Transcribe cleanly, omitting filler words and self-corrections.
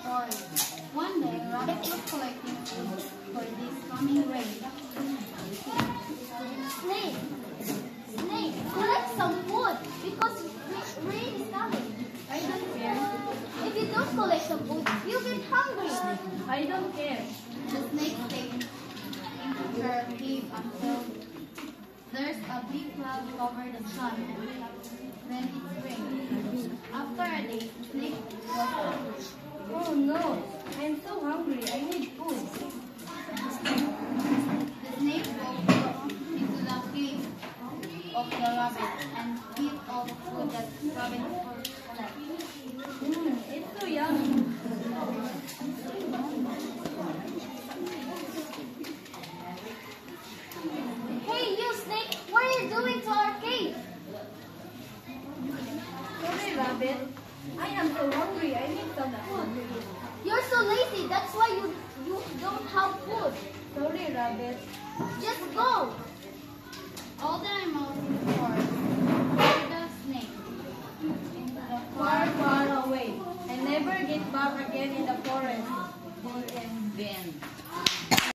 forest. One day, Rabbit was collecting food for this coming rain. Snake, Snake, collect some food because rain is coming. I don't care. If you don't collect some food, you'll get hungry. I don't care. The snake stayed in her cave until there's a big cloud over the sun. Then it rained. After a day, the snake was hungry. Oh no, I'm so hungry. I need food. The snake walked into the cave of the rabbit and ate all the food that rabbit left. It's so yummy. Hey, you snake, what are you doing to our cave? Sorry, Rabbit. I am so hungry. I need some food. You're so lazy. That's why you don't have food. Sorry, Rabbit. Just go. All the animals in the forest followed the snake into the Far, far away. And never get back again in the forest. Bull and Ben.